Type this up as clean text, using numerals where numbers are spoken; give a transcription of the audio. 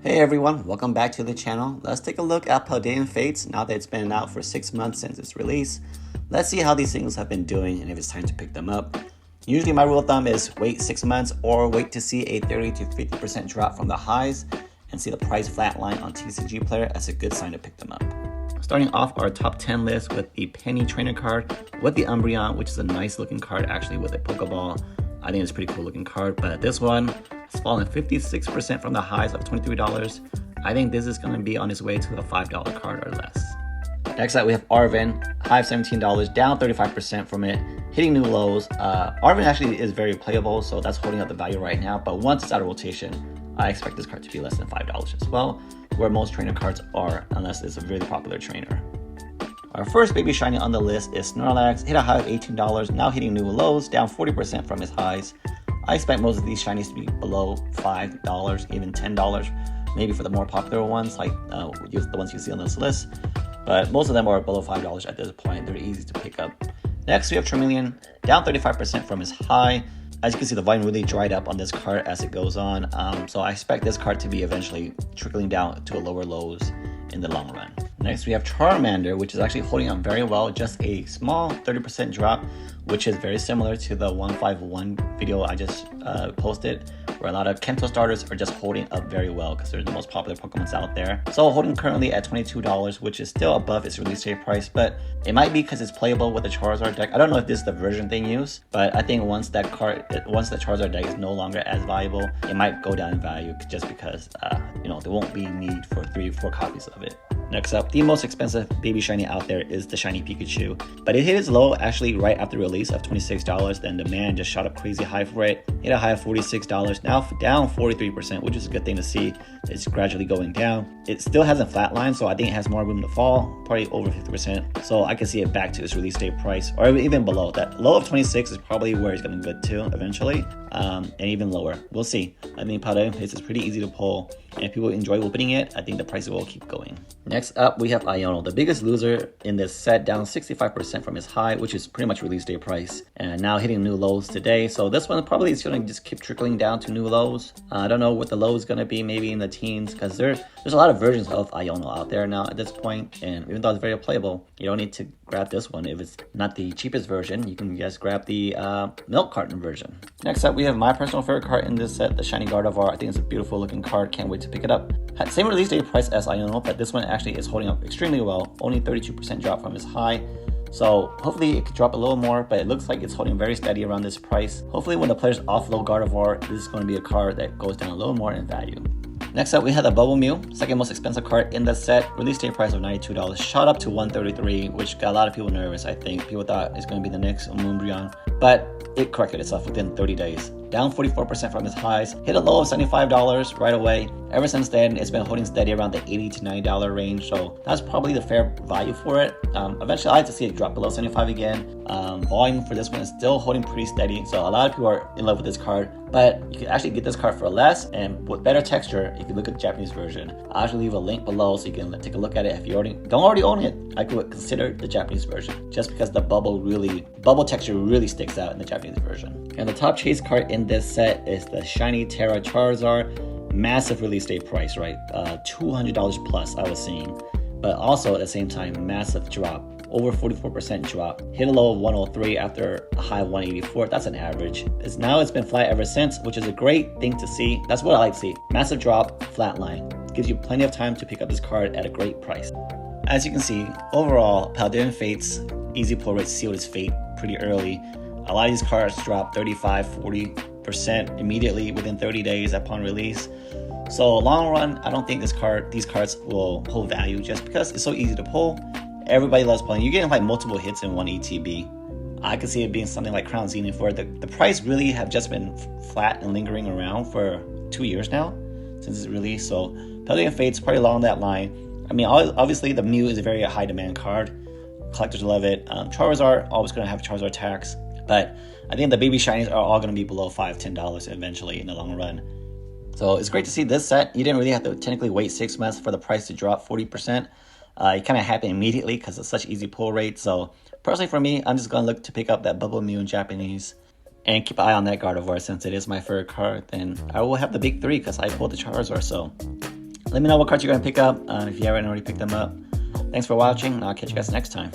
Hey everyone, welcome back to the channel. Let's take a look at Paldean Fates now that it's been out for 6 months since its release. Let's see how these things have been doing and if it's time to pick them up. Usually my rule of thumb is wait 6 months or wait to see a 30 to 50% drop from the highs and see the price flatline on TCG Player as a good sign to pick them up. Starting off our top 10 list with the Penny Trainer card with the Umbreon, which is a nice looking card actually with a Pokeball. I think it's a pretty cool looking card, but this one has fallen 56% from the highs of $23. I think this is going to be on its way to a $5 card or less. Next up we have Arven, high of $17, down 35% from it, hitting new lows. Arven actually is very playable, so that's holding up the value right now, but once it's out of rotation, I expect this card to be less than $5 as well, where most trainer cards are, unless it's a really popular trainer. Our first baby shiny on the list is Snorlax, hit a high of $18, now hitting new lows, down 40% from its highs. I expect most of these shinies to be below $5, even $10, maybe for the more popular ones, like the ones you see on this list. But most of them are below $5 at this point. They're easy to pick up. Next, we have Charmeleon, down 35% from its high. As you can see, the volume really dried up on this card as it goes on. So I expect this card to be eventually trickling down to lower lows in the long run. Next, we have Charmander, which is actually holding up very well. Just a small 30% drop, which is very similar to the 151 video I just posted, where a lot of Kanto starters are just holding up very well because they're the most popular Pokemons out there. So holding currently at $22, which is still above its release date price, but it might be because it's playable with the Charizard deck. I don't know if this is the version they use, but I think once the Charizard deck is no longer as valuable, it might go down in value just because there won't be need for 3 or 4 copies of it. Next up, the most expensive baby shiny out there is the shiny Pikachu, but it hit its low actually right after release of $26. Then demand just shot up crazy high for it, hit a high of $46, now down 43%, which is a good thing to see. It's gradually going down. It still hasn't flatlined, so I think it has more room to fall, probably over 50%. So I can see it back to its release date price, or even below that. Low of 26 is probably where it's going to get to eventually, and even lower. We'll see. I think Paldean Fates is pretty easy to pull, and if people enjoy opening it, I think the price will keep going. Next up, we have Iono, the biggest loser in this set, down 65% from its high, which is pretty much release day price, and now hitting new lows today. So this one probably is going to just keep trickling down to new lows. I don't know what the low is going to be, maybe in the teens, because there's a lot of versions of Iono out there now at this point, and even though it's very playable, you don't need to grab this one. If it's not the cheapest version, you can just grab the milk carton version. Next up, we have my personal favorite card in this set, the Shiny Gardevoir. I think it's a beautiful looking card, can't wait to pick it up. Had same release date price as Iono, but this one actually is holding up extremely well, only 32% drop from its high. So hopefully it could drop a little more, but it looks like it's holding very steady around this price. Hopefully when the players offload Gardevoir, this is going to be a card that goes down a little more in value. Next up, we had the Bubble Mew, second most expensive card in the set. Release date price of $92, shot up to $133, which got a lot of people nervous. I think people thought it's going to be the next Umbreon, but it corrected itself within 30 days. Down 44% from its highs, hit a low of $75 right away. Ever since then, it's been holding steady around the $80 to $90 range, so that's probably the fair value for it. Eventually, I like to see it drop below $75 again. Volume for this one is still holding pretty steady, so a lot of people are in love with this card, but you can actually get this card for less and with better texture if you look at the Japanese version. I'll actually leave a link below so you can take a look at it. If you don't already own it, I could consider the Japanese version, just because the bubble texture really sticks out in the Japanese version. And the top chase card in this set is the Shiny Terra Charizard. Massive release date price, right? $200 plus I was seeing, but also at the same time, massive drop, over 44% drop. Hit a low of 103 after a high of 184. That's an average. It's been flat ever since, which is a great thing to see. That's what I like to see. Massive drop, flat line. Gives you plenty of time to pick up this card at a great price. As you can see, overall, Paldean Fates easy pull rate sealed its fate pretty early. A lot of these cards drop 35, 40% immediately within 30 days upon release. So long run, I don't think these cards will hold value just because it's so easy to pull. Everybody loves pulling. You're getting like multiple hits in one ETB. I could see it being something like Crown Zenith, where the price really have just been flat and lingering around for 2 years now since its release. So Paldean Fates probably along that line. I mean, obviously the Mew is a very high demand card. Collectors love it. Charizard, always going to have Charizard tax. But I think the baby shinies are all going to be below $5, $10 eventually in the long run. So it's great to see this set. You didn't really have to technically wait 6 months for the price to drop 40%. It kind of happened immediately because it's such easy pull rate. So personally for me, I'm just going to look to pick up that Bubble Mew in Japanese and keep an eye on that Gardevoir since it is my favorite card. Then I will have the big three because I pulled the Charizard. So Let me know what cards you're going to pick up if you haven't already picked them up. Thanks for watching, and I'll catch you guys next time.